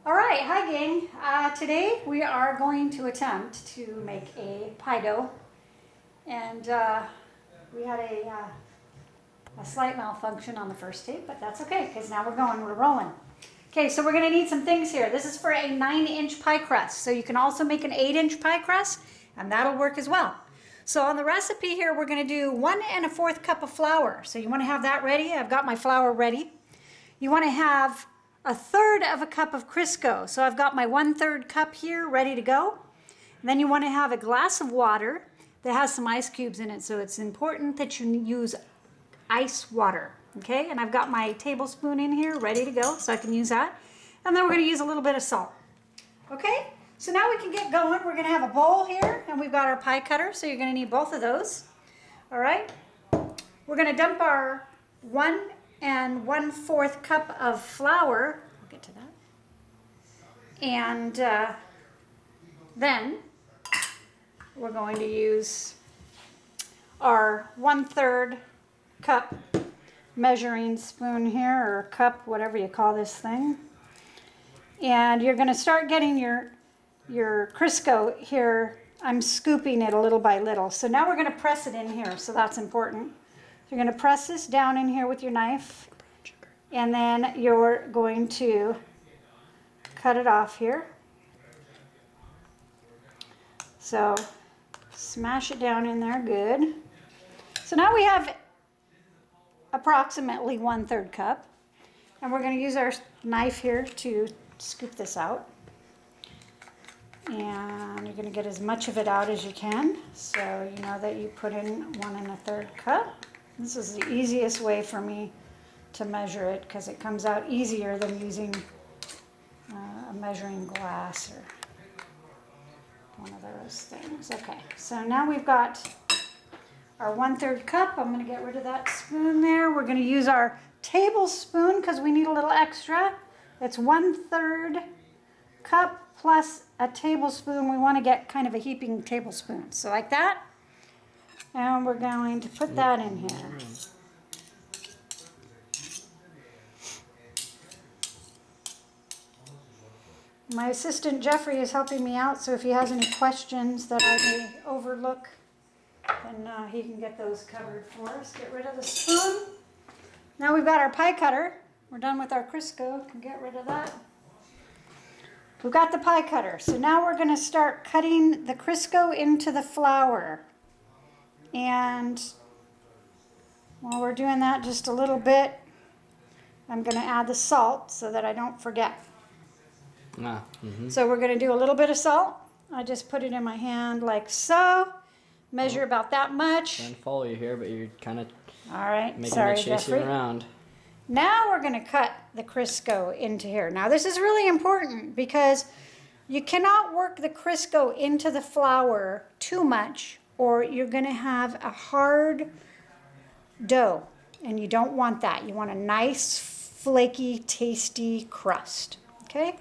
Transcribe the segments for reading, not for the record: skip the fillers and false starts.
All right, hi gang. Today we are going to attempt to make a pie dough, and we had a slight malfunction on the first tape, but that's okay because now we're rolling. Okay, so we're going to need some things here. This is for a 9-inch pie crust, so you can also make an 8-inch pie crust, and that'll work as well. So on the recipe here, we're going to do 1 1/4 cup of flour. So you want to have that ready. I've got my flour ready. You want to have 1/3 of a cup of Crisco. So I've got my 1/3 cup here ready to go. And then you want to have a glass of water that has some ice cubes in it. So it's important that you use ice water. Okay, and I've got my tablespoon in here ready to go, so I can use that. And then we're going to use a little bit of salt. Okay, so now we can get going. We're going to have a bowl here, and we've got our pie cutter, so you're going to need both of those. All right, we're going to dump our 1 1/4 cup of flour. We'll get to that. And then we're going to use our 1/3 cup measuring spoon here, or cup, whatever you call this thing. And you're going to start getting your Crisco here. I'm scooping it a little by little. So now we're going to press it in here, so that's important. You're going to press this down in here with your knife, and then you're going to cut it off here. So smash it down in there, good. So now we have approximately 1/3 cup, and we're going to use our knife here to scoop this out. And you're going to get as much of it out as you can, so you know that you put in 1 1/3 cup. This is the easiest way for me to measure it because it comes out easier than using a measuring glass or one of those things. Okay, so now we've got our 1/3 cup. I'm going to get rid of that spoon there. We're going to use our tablespoon because we need a little extra. It's 1/3 cup plus a tablespoon. We want to get kind of a heaping tablespoon. So like that. And we're going to put that in here. My assistant Jeffrey is helping me out, so if he has any questions that I may overlook, then he can get those covered for us. Get rid of the spoon. Now we've got our pie cutter. We're done with our Crisco. Can get rid of that. We've got the pie cutter. So now we're going to start cutting the Crisco into the flour. And while we're doing that just a little bit, I'm going to add the salt so that I don't forget. So we're going to do a little bit of salt. I just put it in my hand like so. Measure about that much. I'm trying to follow you here, but you're kind of making me chase you around. Now we're going to cut the Crisco into here. Now this is really important because you cannot work the Crisco into the flour too much, or you're going to have a hard dough, and you don't want that. You want a nice, flaky, tasty crust. Okay?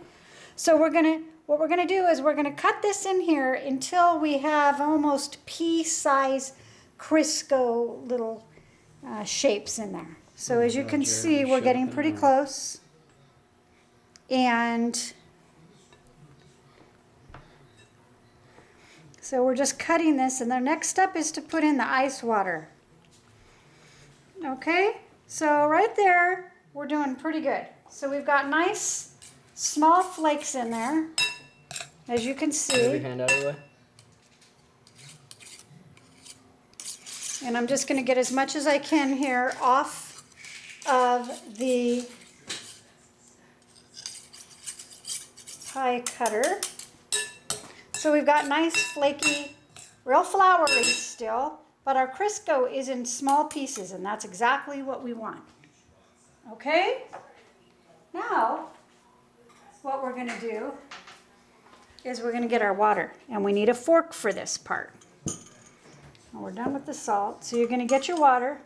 So what we're going to do is we're going to cut this in here until we have almost pea-size Crisco little shapes in there. So as you can see, we're getting pretty close. And so we're just cutting this, and the next step is to put in the ice water. Okay, so right there, we're doing pretty good. So we've got nice small flakes in there, as you can see. Move your hand out of the way. And I'm just going to get as much as I can here off of the pie cutter. So we've got nice flaky, real floury still, but our Crisco is in small pieces, and that's exactly what we want. Okay? Now, what we're going to do is we're going to get our water, and we need a fork for this part. And we're done with the salt, so you're going to get your water,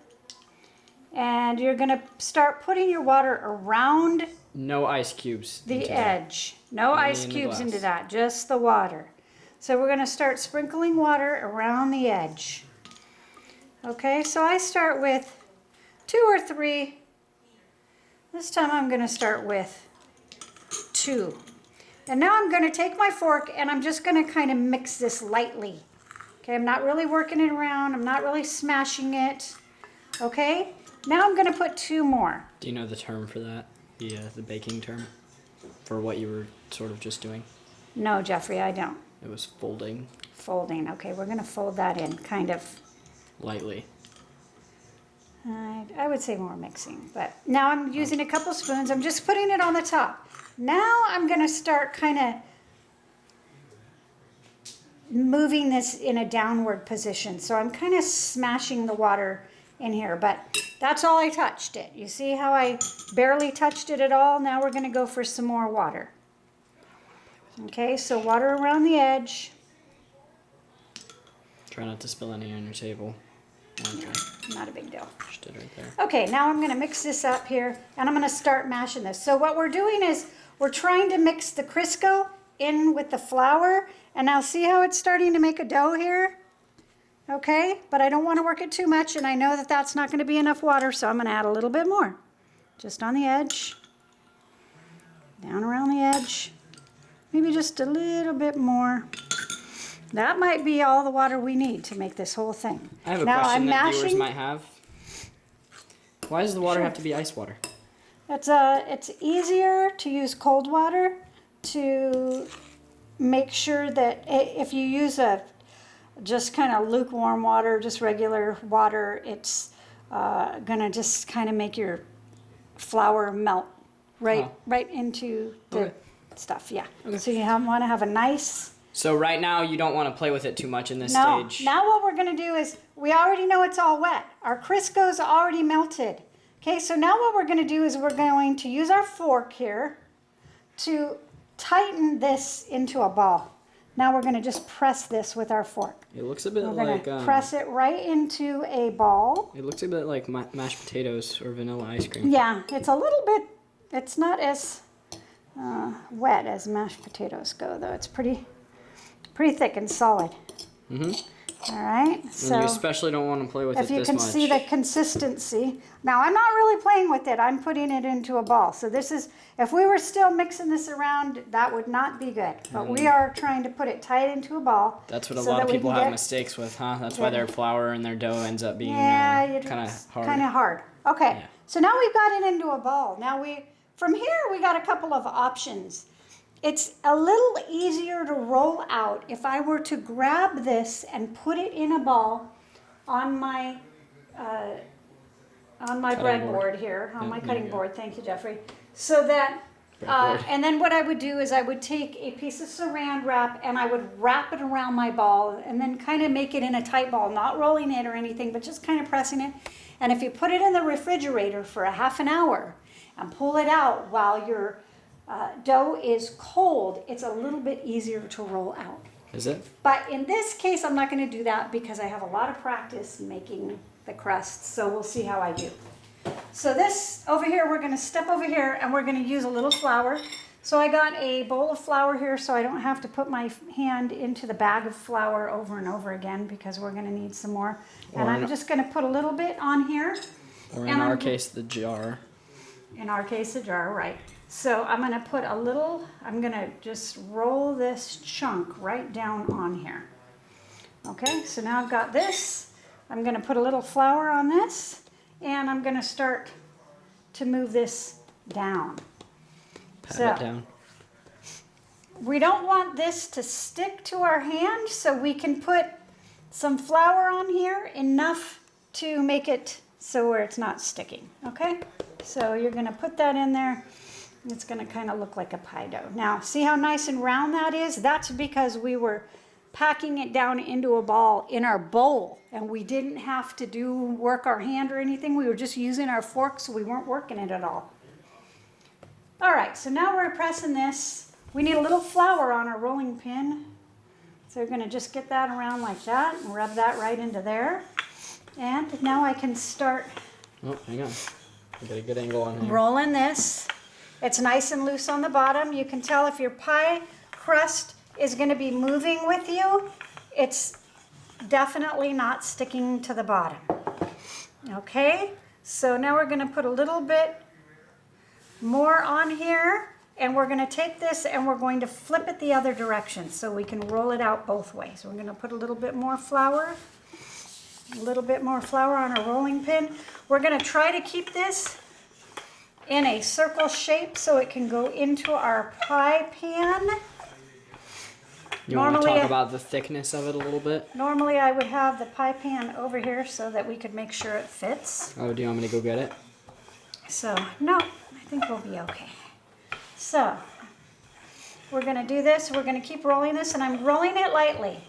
and you're going to start putting your water around no ice cubes. The edge. No ice cubes into that, just the water. So we're going to start sprinkling water around the edge. Okay, so I start with 2 or 3. This time I'm going to start with 2. And now I'm gonna take my fork and I'm just gonna kind of mix this lightly. Okay, I'm not really working it around. I'm not really smashing it. Okay, now I'm gonna put 2 more. Do you know the term for that? The baking term? For what you were sort of just doing? No, Jeffrey, I don't. It was folding. Folding, okay, we're gonna fold that in, kind of. Lightly. I would say more mixing, but now I'm using a couple spoons. I'm just putting it on the top. Now I'm gonna start kind of moving this in a downward position. So I'm kind of smashing the water in here, but that's all I touched it. You see how I barely touched it at all? Now we're gonna go for some more water. Okay, so water around the edge. Try not to spill any on your table. Okay. Not a big deal. Just did right there. Okay, now I'm gonna mix this up here and I'm gonna start mashing this. So what we're doing is we're trying to mix the Crisco in with the flour, and now see how it's starting to make a dough here? Okay, but I don't wanna work it too much, and I know that that's not gonna be enough water, so I'm gonna add a little bit more. Just on the edge, down around the edge, maybe just a little bit more. That might be all the water we need to make this whole thing. I have a Now question I'm that viewers mashing. might have. Why does the water Sure. have to be ice water? It's easier to use cold water to make sure that if you use just kind of lukewarm water, just regular water, it's gonna just kind of make your flour melt right into the stuff. Yeah. Okay. So you want to have a nice. So right now you don't want to play with it too much in this No. stage. Now what we're gonna do is we already know it's all wet. Our Crisco's already melted. Okay. So now what we're gonna do is we're going to use our fork here to tighten this into a ball. Now we're gonna just press this with our fork. It looks a bit We're like gonna press it right into a ball. it looks a bit like mashed potatoes or vanilla ice cream. Yeah, it's a little bit, it's not as wet as mashed potatoes go, though. It's pretty thick and solid. Mm-hmm. All right, And so you especially don't want to play with it if you this can much. see the consistency. Now, I'm not really playing with it. I'm putting it into a ball. So this is, if we were still mixing this around, that would not be good. But we are trying to put it tight into a ball. That's what a so lot that of we people can have get- mistakes with, huh? That's why their flour and their dough ends up being Yeah, kind of hard. Kind of hard. Okay, Yeah. so now we've got it into a ball. Now from here we got a couple of options. It's a little easier to roll out if I were to grab this and put it in a ball on my breadboard here, on my there cutting you go. board. Thank you, Jeffrey. So that, Breadboard. and then what I would do is I would take a piece of saran wrap and I would wrap it around my ball and then kind of make it in a tight ball, not rolling it or anything, but just kind of pressing it. And if you put it in the refrigerator for a half an hour and pull it out while your dough is cold, it's a little bit easier to roll out. Is it? But in this case, I'm not going to do that because I have a lot of practice making the crust, so we'll see how I do. So this over here, we're going to step over here and we're going to use a little flour. So I got a bowl of flour here so I don't have to put my hand into the bag of flour over and over again because we're going to need some more. And I'm just going to put a little bit on here. Or in And our I'm- case, the jar. In our case, a jar, right. So I'm gonna put a little, I'm gonna just roll this chunk right down on here. Okay, so now I've got this. I'm gonna put a little flour on this, and I'm gonna start to move this down. Pat it down. We don't want this to stick to our hand, so we can put some flour on here, enough to make it so where it's not sticking, okay? So you're gonna put that in there. It's gonna kind of look like a pie dough. Now, see how nice and round that is? That's because we were packing it down into a ball in our bowl, and we didn't have to work our hand or anything. We were just using our fork, so we weren't working it at all. All right, so now we're pressing this. We need a little flour on our rolling pin. So we're gonna just get that around like that and rub that right into there. And now I can start Oh, hang on. I got a good angle on here. rolling this. It's nice and loose on the bottom. You can tell if your pie crust is going to be moving with you, it's definitely not sticking to the bottom. Okay, so now we're going to put a little bit more on here and we're gonna take this and we're going to flip it the other direction so we can roll it out both ways. We're gonna put a little bit more flour on our rolling pin. We're gonna try to keep this in a circle shape so it can go into our pie pan. You want to talk about the thickness of it a little bit? Normally I would have the pie pan over here so that we could make sure it fits. Oh, do you want me to go get it? So, no, I think we'll be okay. So, we're gonna do this, we're gonna keep rolling this, and I'm rolling it lightly.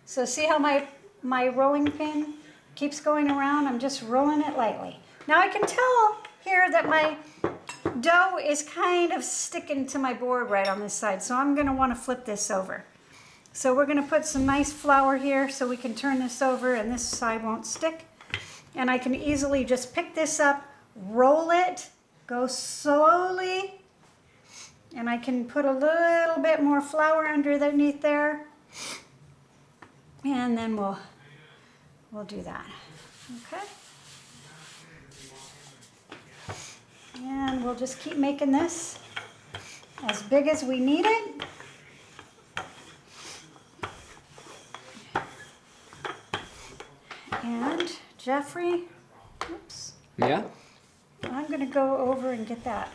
So see how my rolling pin keeps going around? I'm just rolling it lightly. Now I can tell here that my dough is kind of sticking to my board right on this side, so I'm gonna wanna flip this over. So we're gonna put some nice flour here so we can turn this over and this side won't stick. And I can easily just pick this up, roll it, go slowly, and I can put a little bit more flour underneath there, and then we'll do that. Okay. And we'll just keep making this as big as we need it. And Jeffrey, oops. Yeah? I'm gonna go over and get that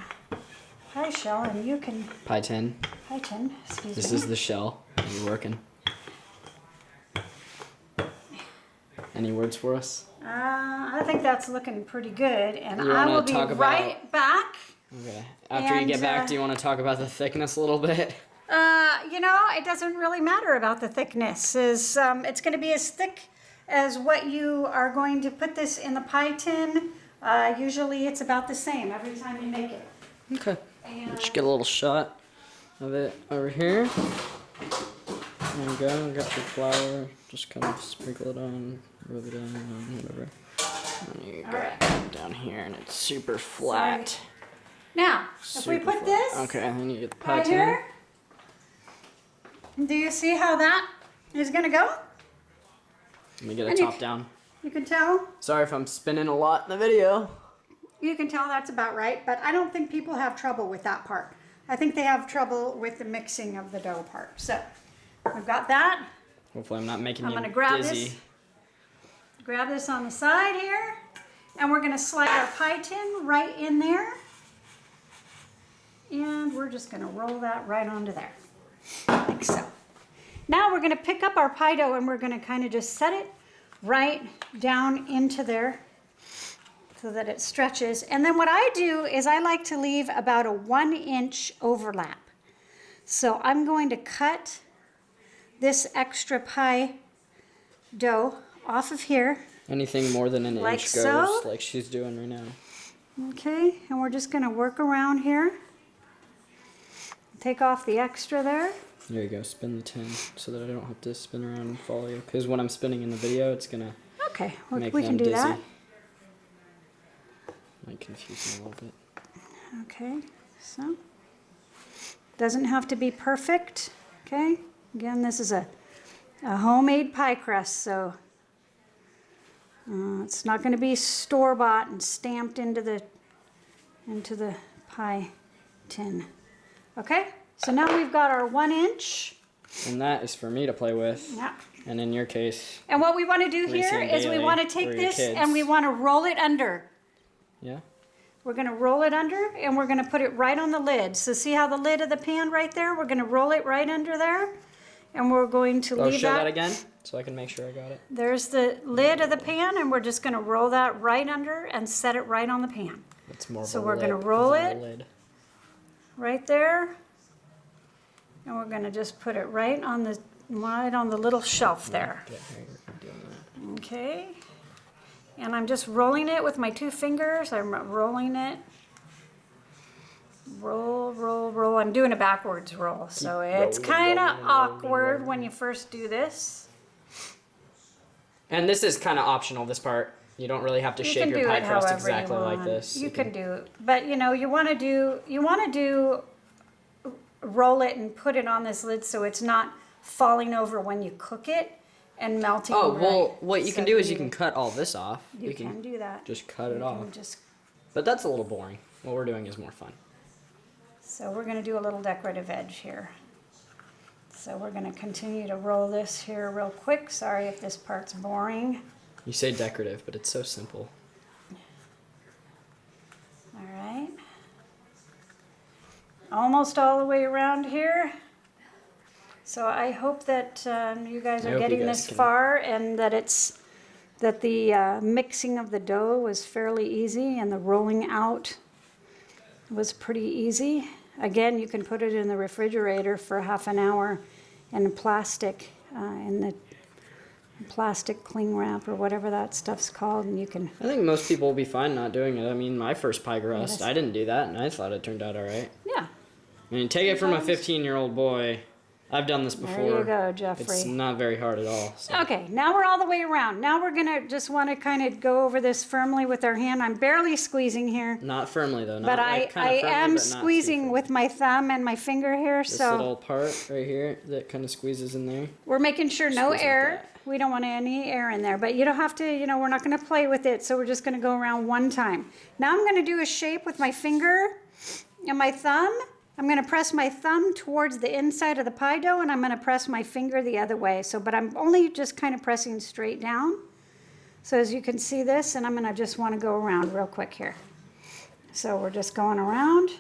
pie shell, and you can Pie tin. pie tin. Excuse me. This is the shell. You're working. Any words for us? I think that's looking pretty good, and You I wanna will be talk about- right back. Okay. After you get back, do you want to talk about the thickness a little bit? You know, it doesn't really matter about the thickness. It's going to be as thick as what you are going to put this in the pie tin. Usually it's about the same every time you make it. Okay. And Let's get a little shot of it over here. There you go. Got your flour. Just kind of sprinkle it on, rub it on, whatever. And you got it down here, and it's super flat. Sorry. Now, if we put this Okay, and then you get the pie right tin. here, do you see how that is going to go? Let me get a And you top down. You can tell. Sorry if I'm spinning a lot in the video. You can tell that's about right, but I don't think people have trouble with that part. I think they have trouble with the mixing of the dough part. So, we've got that. Hopefully I'm not making I'm you going to grab dizzy. grab this on the side here, and we're going to slide our pie tin right in there. And we're just going to roll that right onto there, like so. Now we're going to pick up our pie dough and we're going to kind of just set it right down into there so that it stretches. And then what I do is I like to leave about a 1-inch overlap. So I'm going to cut this extra pie dough off of here. Anything more than an Like inch goes, so. like she's doing right now. Okay, and we're just going to work around here. Take off the extra there. There you go, spin the tin so that I don't have to spin around and follow you. Because when I'm spinning in the video, it's going to Okay, make we them can do dizzy. that. Might confuse me a little bit. Okay, so doesn't have to be perfect. Okay, again, this is a homemade pie crust, so it's not going to be store-bought and stamped into the pie tin. Okay, so now we've got our 1-inch. And that is for me to play with. Yeah. And in your case, And what we want to do Reese here and is we Bailey, want to or take your this kids. and we want to roll it under. yeah? We're going to roll it under and we're going to put it right on the lid. So see how the lid of the pan right there? We're going to roll it right under there. And we're going to leave show that. that again so I can make sure I got it. There's the lid of the pan and we're just going to roll that right under and set it right on the pan. It's more of So a we're gonna lip roll than a it. lid. Right there. And we're going to just put it right on the little shelf there. Yeah, here, you're doing that. Okay. And I'm just rolling it with my 2 fingers. I'm rolling it. Roll, roll, roll. I'm doing a backwards roll, so it's kind of awkward when you first do this. And this is kind of optional, this part. You don't really have to You shape can your do pie it crust however you exactly like want. this. You can do, but you know, you want to roll it and put it on this lid so it's not falling over when you cook it and melting. Oh, well, right. what you So can do is you can cut all this off. You can do that. just cut it You off. can just But that's a little boring. What we're doing is more fun. So we're going to do a little decorative edge here. So we're going to continue to roll this here real quick. Sorry if this part's boring. You say decorative, but it's so simple. All right. Almost all the way around here. So I hope that you guys are getting this far, and that the mixing of the dough was fairly easy and the rolling out was pretty easy. Again, you can put it in the refrigerator for half an hour in plastic, in the plastic cling wrap or whatever that stuff's called, and you can... I think most people will be fine not doing it. I mean, my first pie crust, I didn't do that, and I thought it turned out all right. Yeah. I mean, take it from a 15-year-old boy. I've done this before. There you go, Jeffrey. It's not very hard at all. So. Okay, now we're all the way around. Now we're gonna just want to kind of go over this firmly with our hand. I'm barely squeezing here. Not firmly though. Not But like I firmly, am but squeezing with my thumb and my finger here. This So little part right here that kind of squeezes in there. we're making sure no Squeeze like air. that. We don't want any air in there, but you don't have to, we're not going to play with it. So we're just going to go around one time. Now I'm going to do a shape with my finger and my thumb. I'm going to press my thumb towards the inside of the pie dough, and I'm going to press my finger the other way. So, but I'm only just kind of pressing straight down. So as you can see this, and I'm going to just want to go around real quick here. So we're just going around.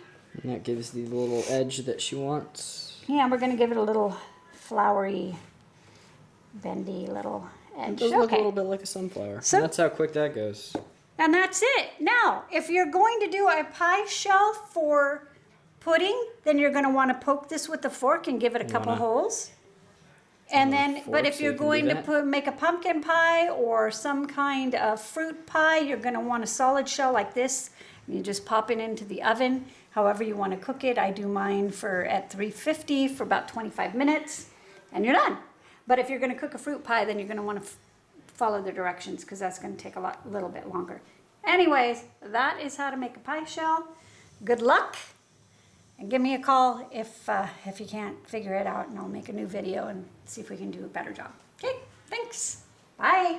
And that gives the little edge that she wants. Yeah, we're going to give it a little floury, bendy little edge. It does look a little bit like a sunflower. So, and that's how quick that goes. And that's it. Now, if you're going to do a pie shell for pudding, then you're going to want to poke this with a fork and give it a couple holes. And then, but if you're going to make a pumpkin pie or some kind of fruit pie, you're going to want a solid shell like this. You just pop it into the oven, however you want to cook it. I do mine at 350 for about 25 minutes, and you're done. But if you're going to cook a fruit pie, then you're going to want to follow the directions, because that's going to take a little bit longer. Anyways, that is how to make a pie shell. Good luck. And give me a call if you can't figure it out, and I'll make a new video and see if we can do a better job. Okay, thanks. Bye.